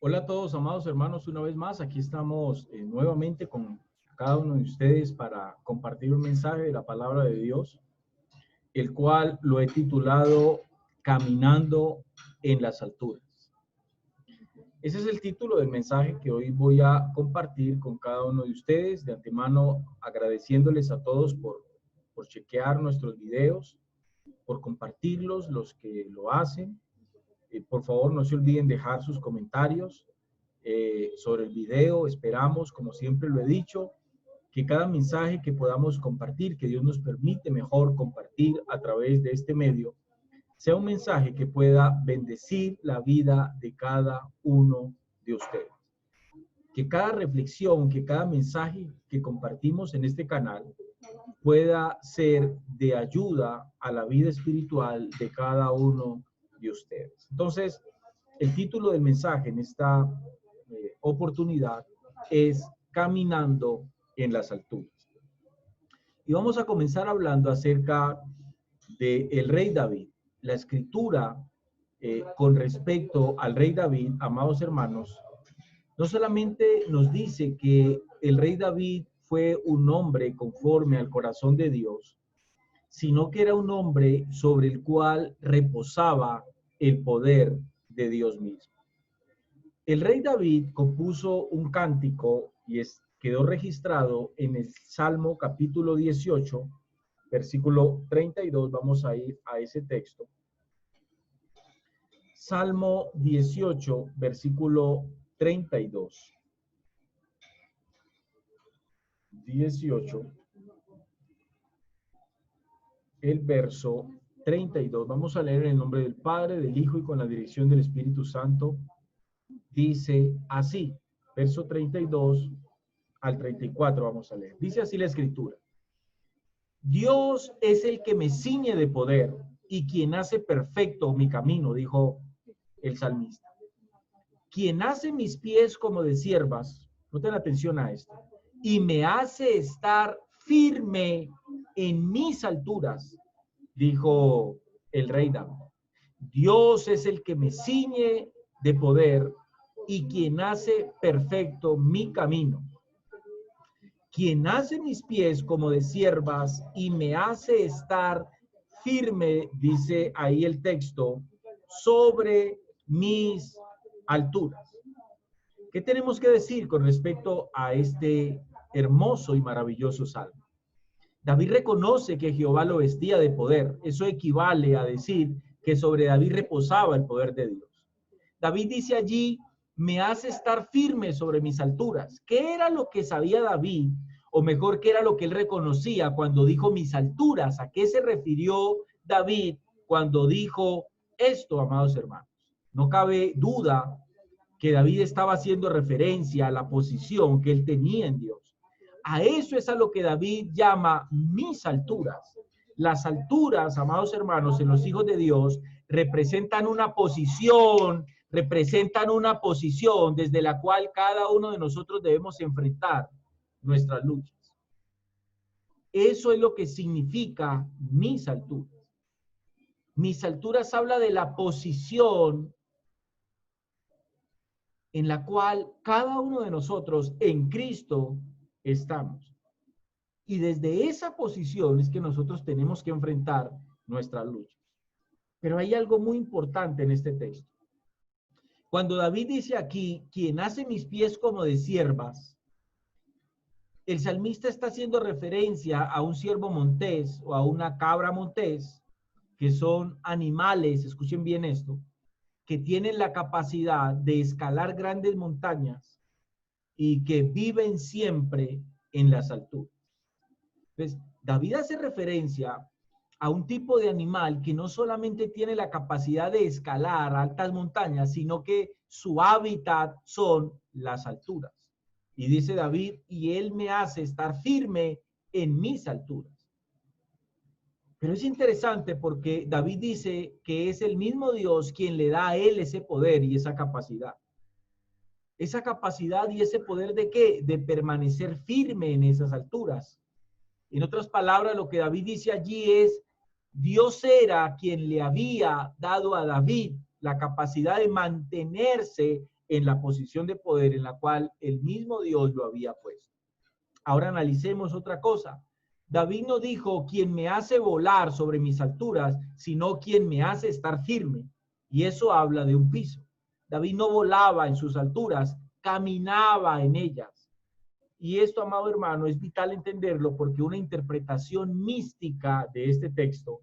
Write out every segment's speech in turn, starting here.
Hola a todos, amados hermanos, una vez más, aquí estamos nuevamente con cada uno de ustedes para compartir un mensaje de la palabra de Dios, el cual lo he titulado Caminando en las alturas. Ese es el título del mensaje que hoy voy a compartir con cada uno de ustedes. De antemano, agradeciéndoles a todos por chequear nuestros videos, por compartirlos, los que lo hacen. Por favor, no se olviden dejar sus comentarios sobre el video. Esperamos, como siempre lo he dicho, que cada mensaje que podamos compartir, que Dios nos permite mejor compartir a través de este medio, sea un mensaje que pueda bendecir la vida de cada uno de ustedes. Que cada reflexión, que cada mensaje que compartimos en este canal pueda ser de ayuda a la vida espiritual de cada uno de ustedes. Entonces, el título del mensaje en esta oportunidad es Caminando en las alturas. Y vamos a comenzar hablando acerca del rey David. La escritura con respecto al rey David, amados hermanos, no solamente nos dice que el rey David fue un hombre conforme al corazón de Dios, sino que era un hombre sobre el cual reposaba el poder de Dios mismo. El rey David compuso un cántico y quedó registrado en el Salmo capítulo 18, versículo 32. Vamos a ir a ese texto. Salmo 18, versículo 32. 18, el verso 32. Vamos a leer en el nombre del Padre, del Hijo y con la dirección del Espíritu Santo. Dice así, verso 32 al 34 vamos a leer. Dice así la escritura. Dios es el que me ciñe de poder y quien hace perfecto mi camino, dijo el salmista. Quien hace mis pies como de siervas, noten atención a esto, y me hace estar firme en mis alturas, dijo el rey David. Dios es el que me ciñe de poder y quien hace perfecto mi camino. Quien hace mis pies como de siervas y me hace estar firme, dice ahí el texto, sobre mis alturas. ¿Qué tenemos que decir con respecto a este hermoso y maravilloso salmo? David reconoce que Jehová lo vestía de poder. Eso equivale a decir que sobre David reposaba el poder de Dios. David dice allí, me hace estar firme sobre mis alturas. ¿Qué era lo que sabía David? O mejor, ¿qué era lo que él reconocía cuando dijo mis alturas? ¿A qué se refirió David cuando dijo esto, amados hermanos? No cabe duda que David estaba haciendo referencia a la posición que él tenía en Dios. A eso es a lo que David llama mis alturas. Las alturas, amados hermanos, en los hijos de Dios representan una posición desde la cual cada uno de nosotros debemos enfrentar nuestras luchas. Eso es lo que significa mis alturas. Mis alturas habla de la posición en la cual cada uno de nosotros en Cristo estamos. Y desde esa posición es que nosotros tenemos que enfrentar nuestras luchas. Pero hay algo muy importante en este texto. Cuando David dice aquí, quien hace mis pies como de siervas, el salmista está haciendo referencia a un ciervo montés o a una cabra montés, que son animales, escuchen bien esto, que tienen la capacidad de escalar grandes montañas y que viven siempre en las alturas. Entonces, David hace referencia a un tipo de animal que no solamente tiene la capacidad de escalar altas montañas, sino que su hábitat son las alturas. Y dice David, y él me hace estar firme en mis alturas. Pero es interesante porque David dice que es el mismo Dios quien le da a él ese poder y esa capacidad. Esa capacidad y ese poder ¿de qué? De permanecer firme en esas alturas. En otras palabras, lo que David dice allí es, Dios era quien le había dado a David la capacidad de mantenerse en la posición de poder en la cual el mismo Dios lo había puesto. Ahora analicemos otra cosa. David no dijo quien me hace volar sobre mis alturas, sino quien me hace estar firme. Y eso habla de un piso. David no volaba en sus alturas, caminaba en ellas. Y esto, amado hermano, es vital entenderlo porque una interpretación mística de este texto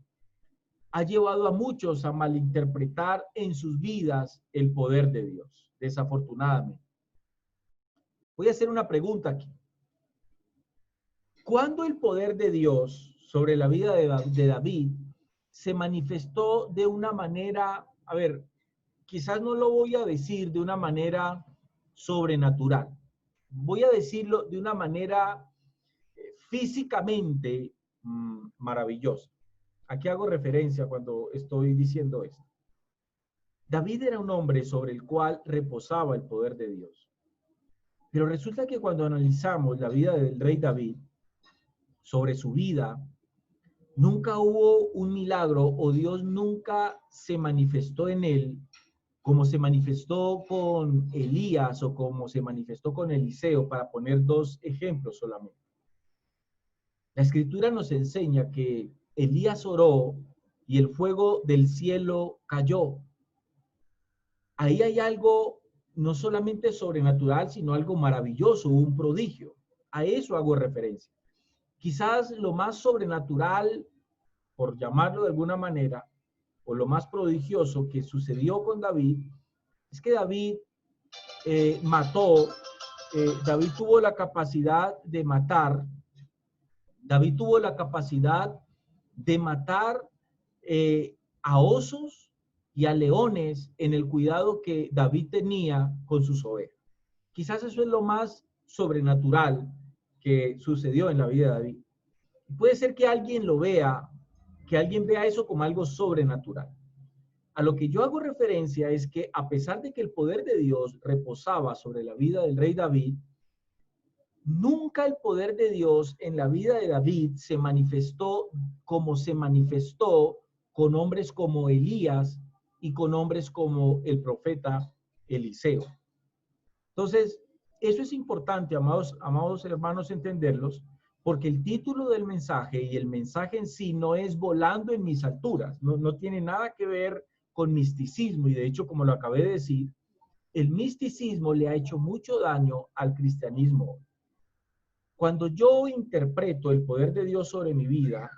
ha llevado a muchos a malinterpretar en sus vidas el poder de Dios, desafortunadamente. Voy a hacer una pregunta aquí. ¿Cuándo el poder de Dios sobre la vida de David se manifestó de una manera, a ver, quizás no lo voy a decir de una manera sobrenatural, voy a decirlo de una manera físicamente maravillosa? ¿A qué hago referencia cuando estoy diciendo esto? David era un hombre sobre el cual reposaba el poder de Dios. Pero resulta que cuando analizamos la vida del rey David, sobre su vida, nunca hubo un milagro o Dios nunca se manifestó en él como se manifestó con Elías o como se manifestó con Eliseo, para poner dos ejemplos solamente. La escritura nos enseña que Elías oró y el fuego del cielo cayó. Ahí hay algo no solamente sobrenatural, sino algo maravilloso, un prodigio. A eso hago referencia. Quizás lo más sobrenatural, por llamarlo de alguna manera, o lo más prodigioso que sucedió con David, es que David David tuvo la capacidad de matar, David tuvo la capacidad de matar a osos y a leones en el cuidado que David tenía con sus ovejas. Quizás eso es lo más sobrenatural que sucedió en la vida de David. Puede ser que alguien lo vea, que alguien vea eso como algo sobrenatural. A lo que yo hago referencia es que a pesar de que el poder de Dios reposaba sobre la vida del rey David, nunca el poder de Dios en la vida de David se manifestó como se manifestó con hombres como Elías y con hombres como el profeta Eliseo. Entonces, eso es importante, amados hermanos, entenderlos, porque el título del mensaje y el mensaje en sí no es volando en mis alturas, no tiene nada que ver con misticismo, y de hecho, como lo acabé de decir, el misticismo le ha hecho mucho daño al cristianismo. Cuando yo interpreto el poder de Dios sobre mi vida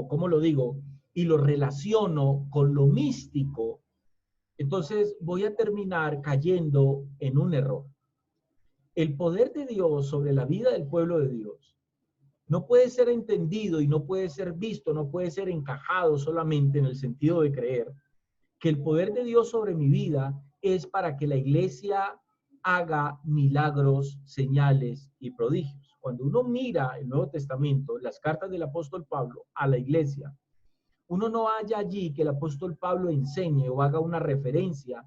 ¿cómo lo digo? Y lo relaciono con lo místico, entonces voy a terminar cayendo en un error. El poder de Dios sobre la vida del pueblo de Dios no puede ser entendido y no puede ser visto, no puede ser encajado solamente en el sentido de creer que el poder de Dios sobre mi vida es para que la iglesia haga milagros, señales y prodigios. Cuando uno mira el Nuevo Testamento, las cartas del apóstol Pablo a la iglesia, uno no halla allí que el apóstol Pablo enseñe o haga una referencia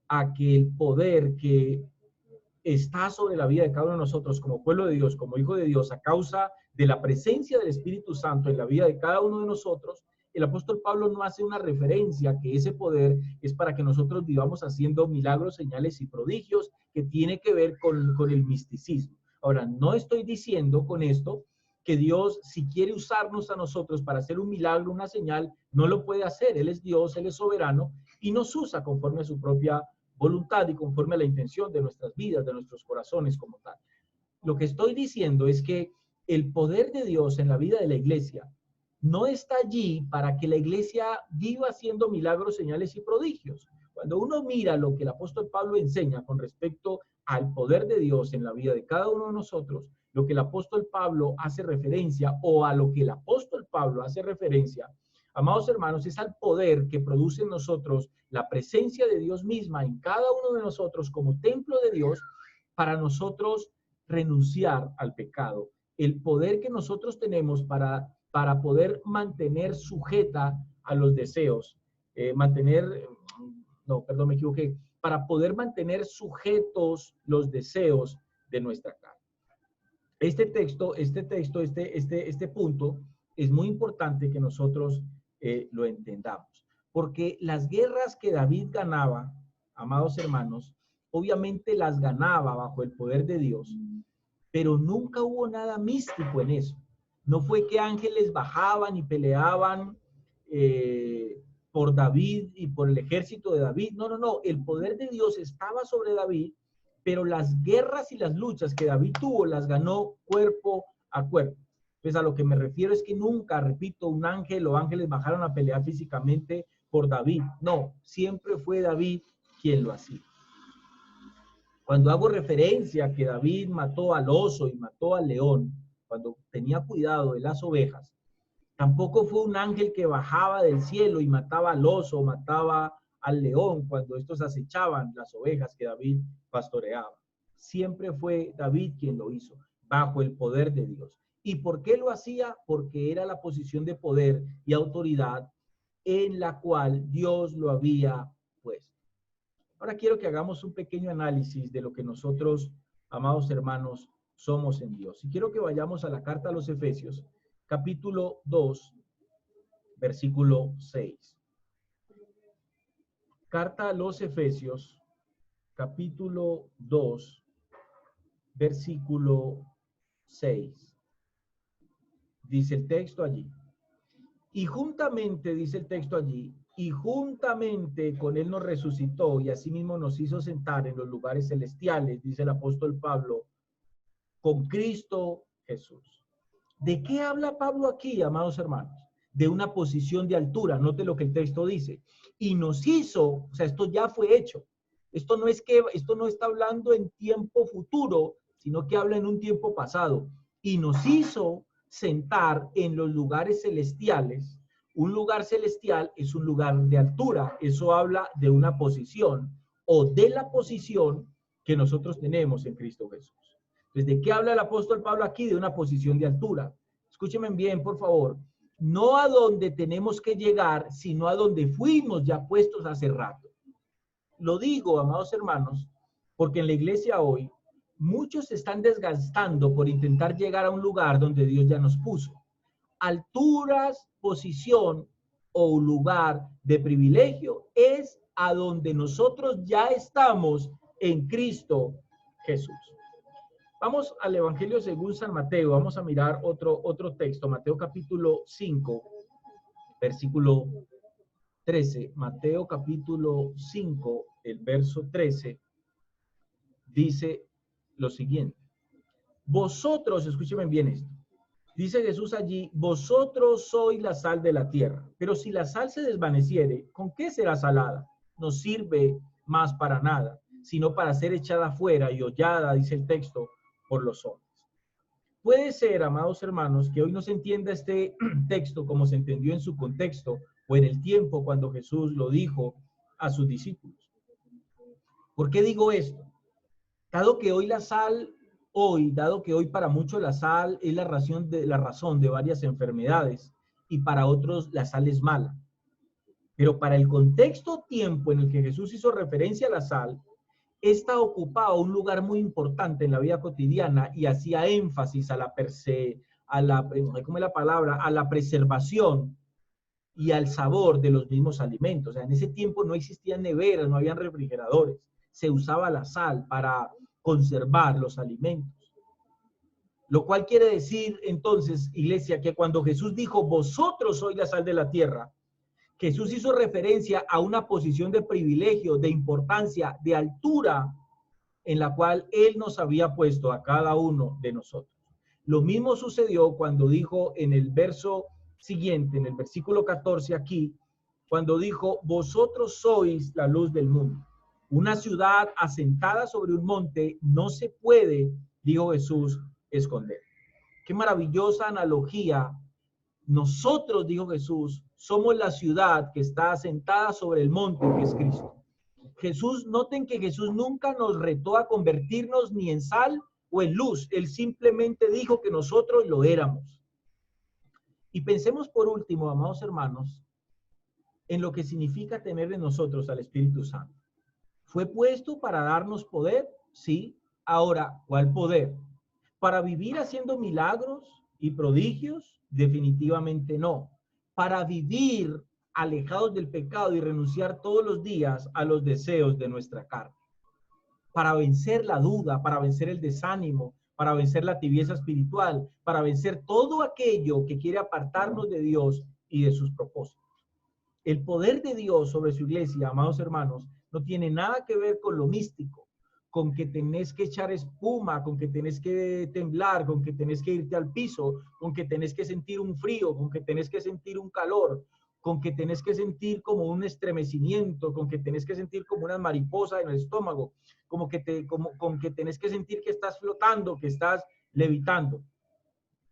a que el poder que está sobre la vida de cada uno de nosotros como pueblo de Dios, como hijo de Dios, a causa de la presencia del Espíritu Santo en la vida de cada uno de nosotros, el apóstol Pablo no hace una referencia que ese poder es para que nosotros vivamos haciendo milagros, señales y prodigios que tiene que ver con el misticismo. Ahora, no estoy diciendo con esto que Dios, si quiere usarnos a nosotros para hacer un milagro, una señal, no lo puede hacer. Él es Dios, Él es soberano y nos usa conforme a su propia voluntad y conforme a la intención de nuestras vidas, de nuestros corazones como tal. Lo que estoy diciendo es que el poder de Dios en la vida de la iglesia no está allí para que la iglesia viva haciendo milagros, señales y prodigios. Cuando uno mira lo que el apóstol Pablo enseña con respecto al poder de Dios en la vida de cada uno de nosotros, lo que el apóstol Pablo hace referencia o a lo que el apóstol Pablo hace referencia, amados hermanos, es al poder que produce en nosotros la presencia de Dios misma en cada uno de nosotros como templo de Dios para nosotros renunciar al pecado. El poder que nosotros tenemos para poder mantener sujeta a los deseos, para poder mantener sujetos los deseos de nuestra carne. Este punto es muy importante que nosotros lo entendamos. porque las guerras que David ganaba, amados hermanos, obviamente las ganaba bajo el poder de Dios, pero nunca hubo nada místico en eso. No fue que ángeles bajaban y peleaban por David y por el ejército de David. No, no, no. El poder de Dios estaba sobre David, pero las guerras y las luchas que David tuvo las ganó cuerpo a cuerpo. Entonces, a lo que me refiero es que nunca, repito, un ángel o ángeles bajaron a pelear físicamente por David. No, siempre fue David quien lo hacía. Cuando hago referencia a que David mató al oso y mató al león, cuando tenía cuidado de las ovejas, tampoco fue un ángel que bajaba del cielo y mataba al oso o mataba al león cuando estos acechaban las ovejas que David pastoreaba. Siempre fue David quien lo hizo, bajo el poder de Dios. ¿Y por qué lo hacía? Porque era la posición de poder y autoridad en la cual Dios lo había puesto. Ahora quiero que hagamos un pequeño análisis de lo que nosotros, amados hermanos, somos en Dios. Y quiero que vayamos a la carta a los Efesios, capítulo 2, versículo 6. Carta a los Efesios, capítulo 2, versículo 6. Dice el texto allí. Y juntamente, dice el texto allí, y juntamente con él nos resucitó y asimismo nos hizo sentar en los lugares celestiales, dice el apóstol Pablo, con Cristo Jesús. ¿De qué habla Pablo aquí, amados hermanos? De una posición de altura. Note lo que el texto dice. Y nos hizo, o sea, esto ya fue hecho. Esto no está hablando en tiempo futuro, sino que habla en un tiempo pasado. Y nos hizo sentar en los lugares celestiales. Un lugar celestial es un lugar de altura. Eso habla de una posición o de la posición que nosotros tenemos en Cristo Jesús. Entonces, ¿de qué habla el apóstol Pablo aquí? De una posición de altura. Escúchenme bien, por favor. No a donde tenemos que llegar, sino a donde fuimos ya puestos hace rato. Lo digo, amados hermanos, porque en la iglesia hoy muchos se están desgastando por intentar llegar a un lugar donde Dios ya nos puso. Alturas, posición o lugar de privilegio es a donde nosotros ya estamos en Cristo Jesús. Vamos al Evangelio según San Mateo. Vamos a mirar otro texto. Mateo capítulo 5, versículo 13. Mateo capítulo 5, el verso 13, dice lo siguiente. Vosotros, escúchenme bien esto. Dice Jesús allí, vosotros sois la sal de la tierra. Pero si la sal se desvaneciere, ¿con qué será salada? No sirve más para nada, sino para ser echada fuera y hollada, dice el texto, por los hombres. Puede ser, amados hermanos, que hoy no se entienda este texto como se entendió en su contexto o en el tiempo cuando Jesús lo dijo a sus discípulos. ¿Por qué digo esto? Dado que hoy para muchos la sal es la razón de varias enfermedades y para otros la sal es mala. Pero para el contexto tiempo en el que Jesús hizo referencia a la sal, esta ocupaba un lugar muy importante en la vida cotidiana y hacía énfasis a la preservación y al sabor de los mismos alimentos. O sea, en ese tiempo no existían neveras, no habían refrigeradores. Se usaba la sal para conservar los alimentos. Lo cual quiere decir entonces, iglesia, que cuando Jesús dijo, vosotros sois la sal de la tierra, Jesús hizo referencia a una posición de privilegio, de importancia, de altura en la cual Él nos había puesto a cada uno de nosotros. Lo mismo sucedió cuando dijo en el verso siguiente, en el versículo 14 aquí, cuando dijo, vosotros sois la luz del mundo. Una ciudad asentada sobre un monte no se puede, dijo Jesús, esconder. Qué maravillosa analogía. Nosotros, dijo Jesús, somos la ciudad que está asentada sobre el monte que es Cristo. Jesús, noten que Jesús nunca nos retó a convertirnos ni en sal o en luz. Él simplemente dijo que nosotros lo éramos. Y pensemos por último, amados hermanos, en lo que significa tener en nosotros al Espíritu Santo. ¿Fue puesto para darnos poder? Sí. Ahora, ¿cuál poder? ¿Para vivir haciendo milagros y prodigios? Definitivamente no. Para vivir alejados del pecado y renunciar todos los días a los deseos de nuestra carne, para vencer la duda, para vencer el desánimo, para vencer la tibieza espiritual, para vencer todo aquello que quiere apartarnos de Dios y de sus propósitos. El poder de Dios sobre su iglesia, amados hermanos, no tiene nada que ver con lo místico, con que tenés que echar espuma, con que tenés que temblar, con que tenés que irte al piso, con que tenés que sentir un frío, con que tenés que sentir un calor, con que tenés que sentir como un estremecimiento, con que tenés que sentir como una mariposa en el estómago, con que tenés que sentir que estás flotando, que estás levitando.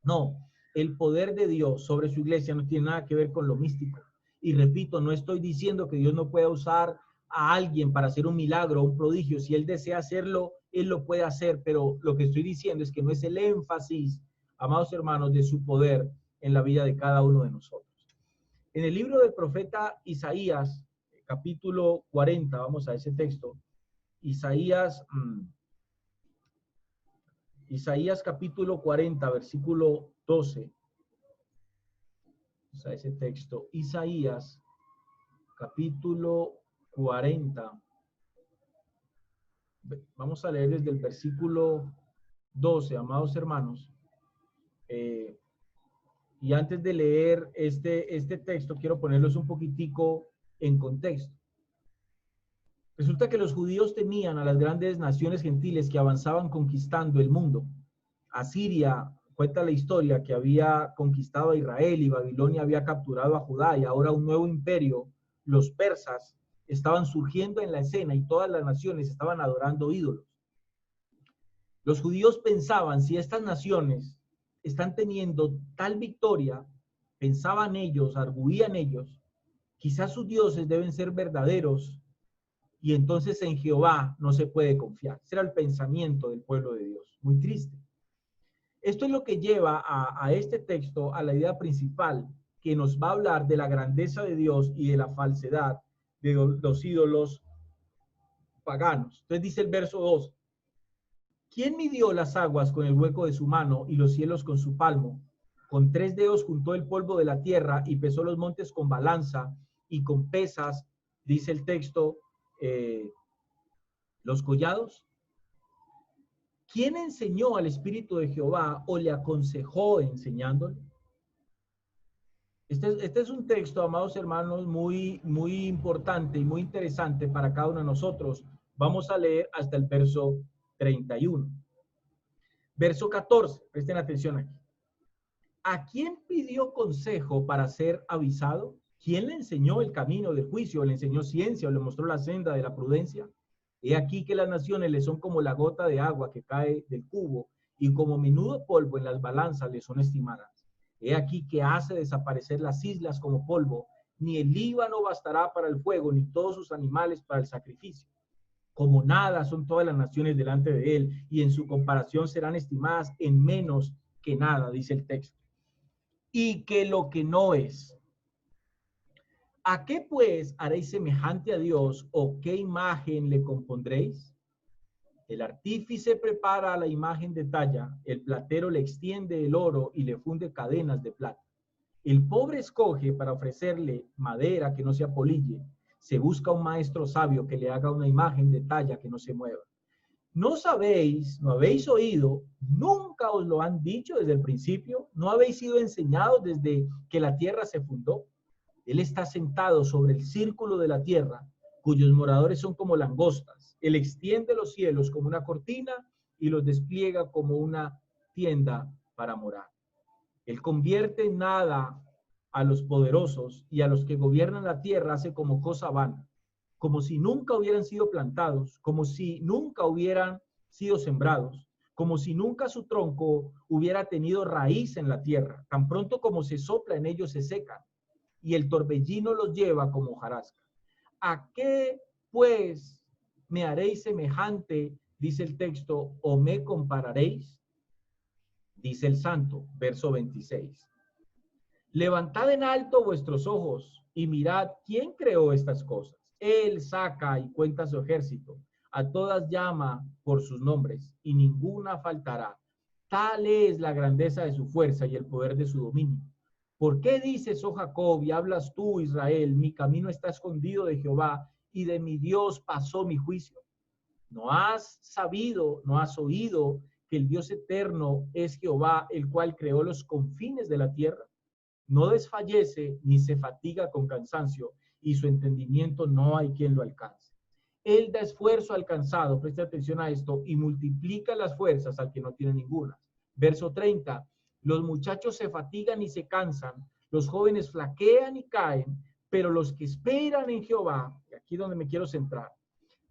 No, el poder de Dios sobre su iglesia no tiene nada que ver con lo místico. Y repito, no estoy diciendo que Dios no pueda usar a alguien para hacer un milagro o un prodigio. Si Él desea hacerlo, Él lo puede hacer, pero lo que estoy diciendo es que no es el énfasis, amados hermanos, de su poder en la vida de cada uno de nosotros. En el libro del profeta Isaías, capítulo 40, vamos a ese texto, Isaías capítulo 40, versículo 12. O sea, ese texto, Isaías, capítulo 40. Vamos a leer desde el versículo 12, amados hermanos. Y antes de leer este texto, quiero ponerlos un poquitico en contexto. Resulta que los judíos temían a las grandes naciones gentiles que avanzaban conquistando el mundo. Asiria, cuenta la historia, que había conquistado a Israel y Babilonia había capturado a Judá, y ahora un nuevo imperio, los persas, estaban surgiendo en la escena y todas las naciones estaban adorando ídolos. Los judíos pensaban, si estas naciones están teniendo tal victoria, pensaban ellos, arguían ellos, quizás sus dioses deben ser verdaderos y entonces en Jehová no se puede confiar. Ese era el pensamiento del pueblo de Dios. Muy triste. Esto es lo que lleva a este texto a la idea principal que nos va a hablar de la grandeza de Dios y de la falsedad de los ídolos paganos. Entonces dice el verso 2, ¿quién midió las aguas con el hueco de su mano y los cielos con su palmo? Con 3 dedos juntó el polvo de la tierra y pesó los montes con balanza y con pesas, dice el texto, los collados. ¿Quién enseñó al Espíritu de Jehová o le aconsejó enseñándole? Este es un texto, amados hermanos, muy importante y muy interesante para cada uno de nosotros. Vamos a leer hasta el verso 31. Verso 14, presten atención aquí. ¿A quién pidió consejo para ser avisado? ¿Quién le enseñó el camino del juicio? ¿Le enseñó ciencia o le mostró la senda de la prudencia? He aquí que las naciones le son como la gota de agua que cae del cubo y como menudo polvo en las balanzas le son estimadas. He aquí que hace desaparecer las islas como polvo, ni el Líbano bastará para el fuego, ni todos sus animales para el sacrificio. Como nada son todas las naciones delante de él, y en su comparación serán estimadas en menos que nada, dice el texto. Y que lo que no es. ¿A qué pues haréis semejante a Dios o qué imagen le compondréis? El artífice prepara la imagen de talla, el platero le extiende el oro y le funde cadenas de plata. El pobre escoge para ofrecerle madera que no se apolille. Se busca un maestro sabio que le haga una imagen de talla que no se mueva. ¿No sabéis, no habéis oído, nunca os lo han dicho desde el principio? ¿No habéis sido enseñados desde que la tierra se fundó? Él está sentado sobre el círculo de la tierra, cuyos moradores son como langostas. Él extiende los cielos como una cortina y los despliega como una tienda para morar. Él convierte en nada a los poderosos y a los que gobiernan la tierra hace como cosa vana, como si nunca hubieran sido plantados, como si nunca hubieran sido sembrados, como si nunca su tronco hubiera tenido raíz en la tierra. Tan pronto como se sopla en ellos se secan y el torbellino los lleva como hojarasca. ¿A qué pues me haréis semejante, dice el texto, o me compararéis? Dice el santo, verso 26. Levantad en alto vuestros ojos y mirad quién creó estas cosas. Él saca y cuenta su ejército. A todas llama por sus nombres y ninguna faltará. Tal es la grandeza de su fuerza y el poder de su dominio. ¿Por qué dices, oh Jacob, y hablas tú, Israel, mi camino está escondido de Jehová, y de mi Dios pasó mi juicio? ¿No has sabido, no has oído que el Dios eterno es Jehová, el cual creó los confines de la tierra? No desfallece ni se fatiga con cansancio, y su entendimiento no hay quien lo alcance. Él da esfuerzo al cansado, preste atención a esto, y multiplica las fuerzas al que no tiene ninguna. Verso 30, los muchachos se fatigan y se cansan, los jóvenes flaquean y caen, pero los que esperan en Jehová, aquí donde me quiero centrar,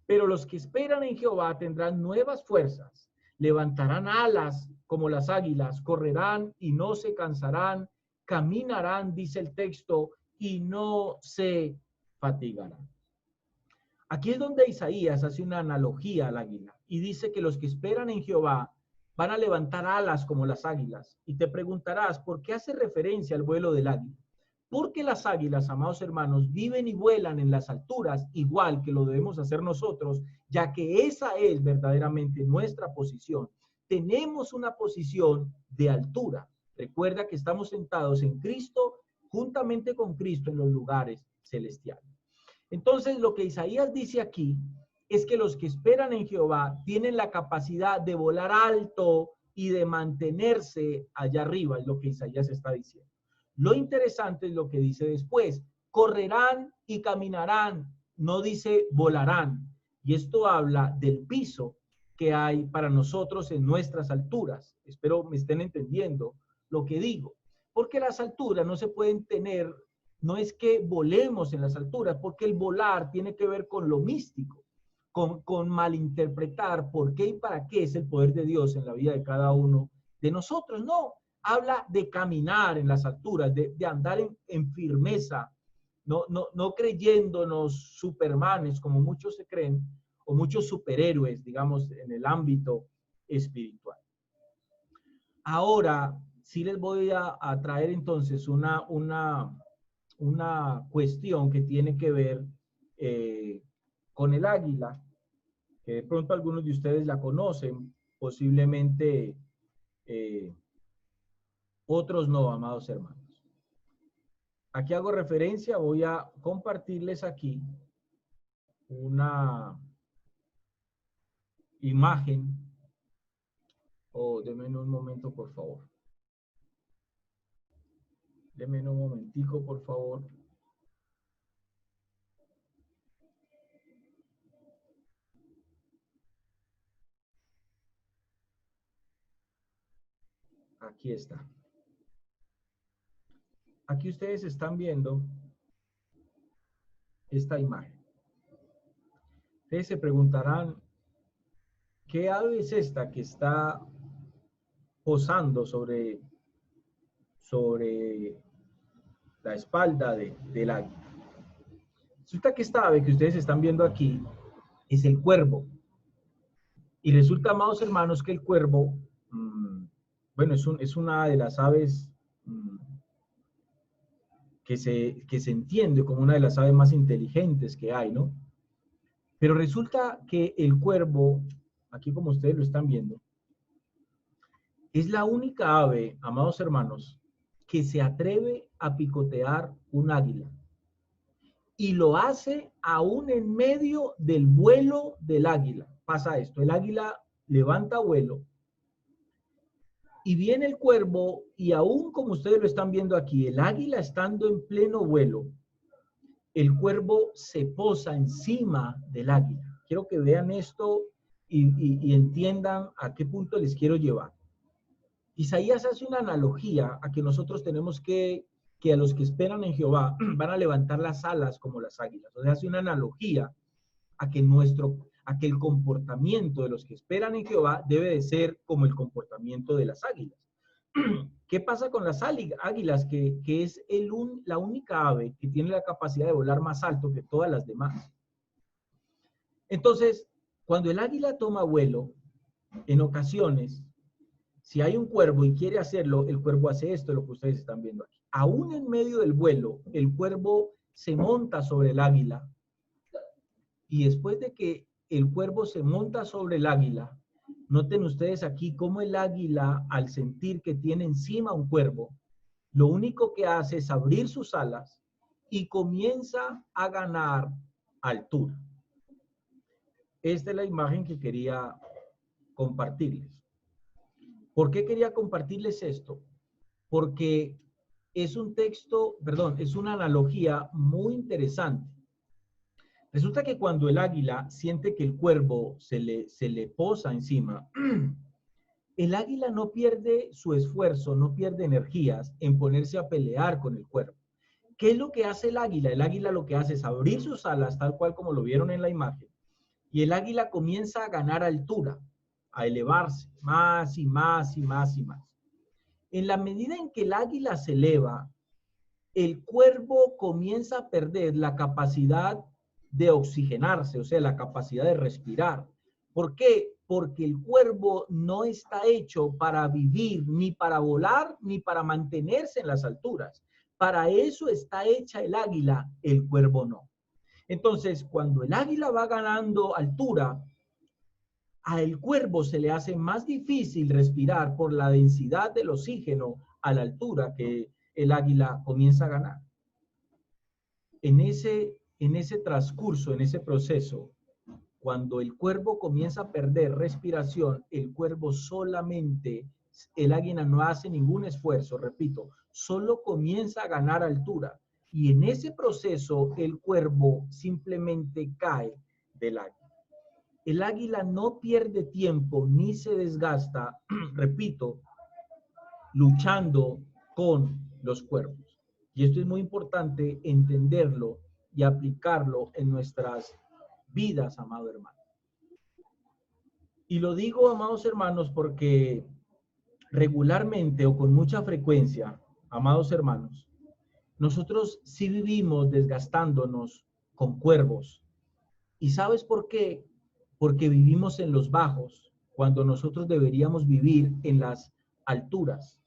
pero los que esperan en Jehová tendrán nuevas fuerzas, levantarán alas como las águilas, correrán y no se cansarán, caminarán, dice el texto, y no se fatigarán. Aquí es donde Isaías hace una analogía al águila y dice que los que esperan en Jehová van a levantar alas como las águilas. Y te preguntarás, ¿por qué hace referencia al vuelo del águila? Porque las águilas, amados hermanos, viven y vuelan en las alturas, igual que lo debemos hacer nosotros, ya que esa es verdaderamente nuestra posición. Tenemos una posición de altura. Recuerda que estamos sentados en Cristo, juntamente con Cristo en los lugares celestiales. Entonces, lo que Isaías dice aquí es que los que esperan en Jehová tienen la capacidad de volar alto y de mantenerse allá arriba, es lo que Isaías está diciendo. Lo interesante es lo que dice después, correrán y caminarán, no dice volarán. Y esto habla del piso que hay para nosotros en nuestras alturas. Espero me estén entendiendo lo que digo, porque las alturas no se pueden tener. No es que volemos en las alturas, porque el volar tiene que ver con lo místico, con malinterpretar por qué y para qué es el poder de Dios en la vida de cada uno de nosotros. No, habla de caminar en las alturas, de andar en firmeza, no creyéndonos supermanes como muchos se creen, o muchos superhéroes, digamos, en el ámbito espiritual. Ahora, sí les voy a traer entonces una cuestión que tiene que ver con el águila, que de pronto algunos de ustedes la conocen, posiblemente otros no, amados hermanos. Aquí hago referencia, voy a compartirles aquí una imagen, denme un momento, por favor. Denme un momentico, por favor. Aquí está. Aquí ustedes están viendo esta imagen. Ustedes se preguntarán, ¿qué ave es esta que está posando sobre la espalda del águila? Resulta que esta ave que ustedes están viendo aquí es el cuervo. Y resulta, amados hermanos, que el cuervo, bueno, es una de las aves que se entiende como una de las aves más inteligentes que hay, ¿no? Pero resulta que el cuervo, aquí como ustedes lo están viendo, es la única ave, amados hermanos, que se atreve a picotear un águila. Y lo hace aún en medio del vuelo del águila. Pasa esto, el águila levanta vuelo y viene el cuervo y aún como ustedes lo están viendo aquí, el águila estando en pleno vuelo, el cuervo se posa encima del águila. Quiero que vean esto y entiendan a qué punto les quiero llevar. Isaías hace una analogía a que nosotros tenemos que a los que esperan en Jehová van a levantar las alas como las águilas. O sea, hace una analogía a que el comportamiento de los que esperan en Jehová debe de ser como el comportamiento de las águilas. ¿Qué pasa con las águilas? Que es la única ave que tiene la capacidad de volar más alto que todas las demás. Entonces, cuando el águila toma vuelo, en ocasiones, si hay un cuervo y quiere hacerlo, el cuervo hace esto, lo que ustedes están viendo aquí. Aún en medio del vuelo, el cuervo se monta sobre el águila. Y después de que el cuervo se monta sobre el águila, noten ustedes aquí cómo el águila, al sentir que tiene encima un cuervo, Lo único que hace es abrir sus alas y comienza a ganar altura. Esta es la imagen que quería compartirles. ¿Por qué quería compartirles esto? Porque es un texto, perdón, es una analogía muy interesante. Resulta que cuando el águila siente que el cuervo se le posa encima, el águila no pierde su esfuerzo, no pierde energías en ponerse a pelear con el cuervo. ¿Qué es lo que hace el águila? El águila lo que hace es abrir sus alas, tal cual como lo vieron en la imagen, y el águila comienza a ganar altura, a elevarse más y más y más y más. En la medida en que el águila se eleva, el cuervo comienza a perder la capacidad de oxigenarse, o sea, la capacidad de respirar. ¿Por qué? Porque el cuervo no está hecho para vivir, ni para volar, ni para mantenerse en las alturas. Para eso está hecha el águila, el cuervo no. Entonces, cuando el águila va ganando altura, al cuervo se le hace más difícil respirar por la densidad del oxígeno a la altura que el águila comienza a ganar. En ese transcurso, en ese proceso, cuando el cuervo comienza a perder respiración, el cuervo solamente, el águila no hace ningún esfuerzo, repito, solo comienza a ganar altura. Y en ese proceso, el cuervo simplemente cae del águila. El águila no pierde tiempo ni se desgasta, repito, luchando con los cuervos. Y esto es muy importante entenderlo y aplicarlo en nuestras vidas, amado hermano. Y lo digo, amados hermanos, porque regularmente o con mucha frecuencia, amados hermanos, nosotros sí vivimos desgastándonos con cuervos. ¿Y sabes por qué? Porque vivimos en los bajos, cuando nosotros deberíamos vivir en las alturas.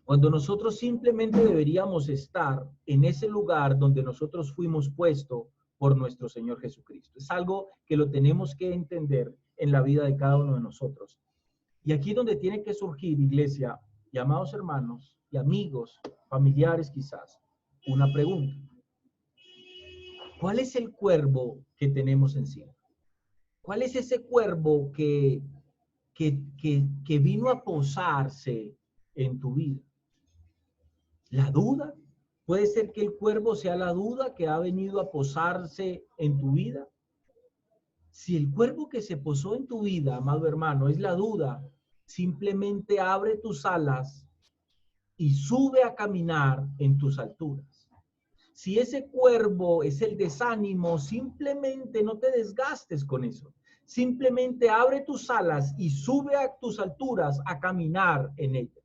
Cuando nosotros simplemente deberíamos estar en ese lugar donde nosotros fuimos puestos por nuestro Señor Jesucristo. Es algo que lo tenemos que entender en la vida de cada uno de nosotros. Y aquí es donde tiene que surgir, iglesia, y amados hermanos y amigos, familiares quizás, una pregunta. ¿Cuál es el cuervo que tenemos encima? ¿Cuál es ese cuervo que vino a posarse en tu vida? ¿La duda? ¿Puede ser que el cuervo sea la duda que ha venido a posarse en tu vida? Si el cuervo que se posó en tu vida, amado hermano, es la duda, simplemente abre tus alas y sube a caminar en tus alturas. Si ese cuervo es el desánimo, simplemente no te desgastes con eso. Simplemente abre tus alas y sube a tus alturas a caminar en ellas.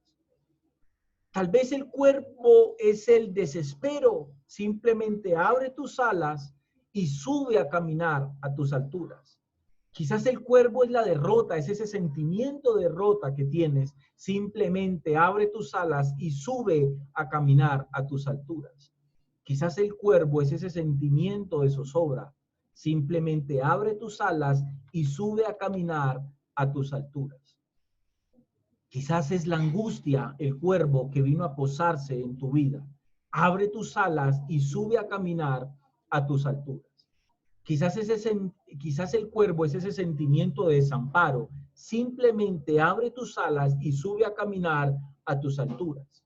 Tal vez el cuerpo es el desespero. Simplemente abre tus alas y sube a caminar a tus alturas. Quizás el cuervo es la derrota, es ese sentimiento de derrota que tienes. Simplemente abre tus alas y sube a caminar a tus alturas. Quizás el cuervo es ese sentimiento de zozobra. Simplemente abre tus alas y sube a caminar a tus alturas. Quizás es la angustia, el cuervo que vino a posarse en tu vida. Abre tus alas y sube a caminar a tus alturas. Quizás el cuervo es ese sentimiento de desamparo. Simplemente abre tus alas y sube a caminar a tus alturas.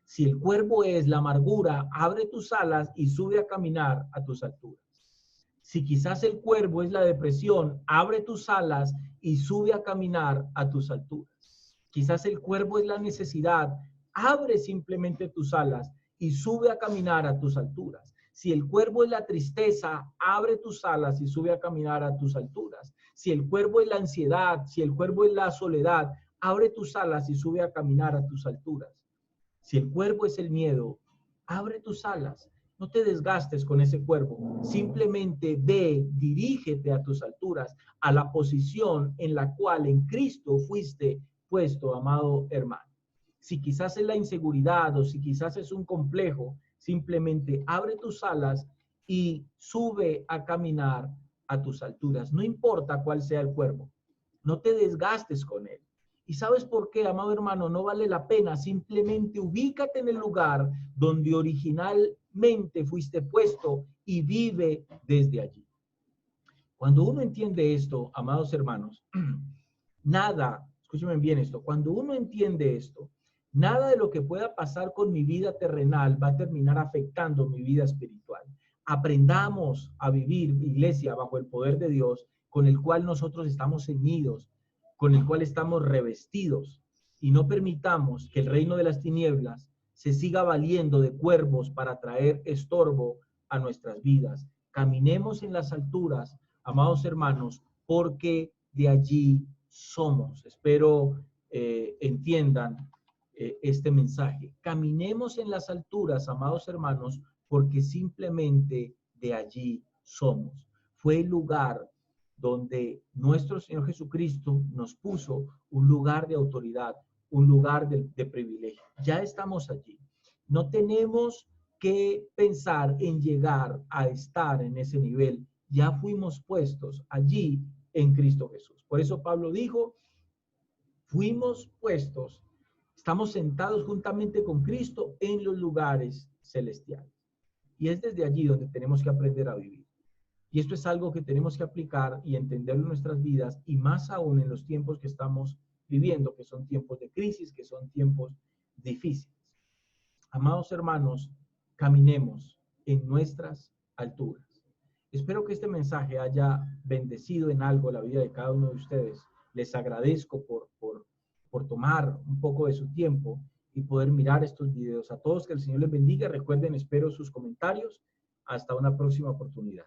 Si el cuervo es la amargura, abre tus alas y sube a caminar a tus alturas. Si quizás el cuervo es la depresión, abre tus alas y sube a caminar a tus alturas. Quizás el cuervo es la necesidad, abre simplemente tus alas y sube a caminar a tus alturas. Si el cuervo es la tristeza, abre tus alas y sube a caminar a tus alturas. Si el cuervo es la ansiedad, si el cuervo es la soledad, abre tus alas y sube a caminar a tus alturas. Si el cuervo es el miedo, abre tus alas. No te desgastes con ese cuervo. Simplemente ve, dirígete a tus alturas, a la posición en la cual en Cristo fuiste puesto, amado hermano. Si quizás es la inseguridad o si quizás es un complejo, simplemente abre tus alas y sube a caminar a tus alturas. No importa cuál sea el cuervo. No te desgastes con él. ¿Y sabes por qué, amado hermano? No vale la pena. Simplemente ubícate en el lugar donde originalmente fuiste puesto y vive desde allí. Cuando uno entiende esto, amados hermanos, nada, escúchenme bien esto, cuando uno entiende esto, nada de lo que pueda pasar con mi vida terrenal va a terminar afectando mi vida espiritual. Aprendamos a vivir, iglesia, bajo el poder de Dios, con el cual nosotros estamos ceñidos, con el cual estamos revestidos, y no permitamos que el reino de las tinieblas se siga valiendo de cuervos para traer estorbo a nuestras vidas. Caminemos en las alturas, amados hermanos, porque de allí somos. Espero entiendan este mensaje. Caminemos en las alturas, amados hermanos, porque simplemente de allí somos. Fue el lugar donde nuestro Señor Jesucristo nos puso un lugar de autoridad, un lugar de privilegio. Ya estamos allí. No tenemos que pensar en llegar a estar en ese nivel. Ya fuimos puestos allí en Cristo Jesús. Por eso Pablo dijo, fuimos puestos, estamos sentados juntamente con Cristo en los lugares celestiales. Y es desde allí donde tenemos que aprender a vivir. Y esto es algo que tenemos que aplicar y entender en nuestras vidas, y más aún en los tiempos que estamos viviendo, que son tiempos de crisis, que son tiempos difíciles. Amados hermanos, caminemos en nuestras alturas. Espero que este mensaje haya bendecido en algo la vida de cada uno de ustedes. Les agradezco por tomar un poco de su tiempo y poder mirar estos videos. A todos que el Señor les bendiga. Recuerden, espero sus comentarios. Hasta una próxima oportunidad.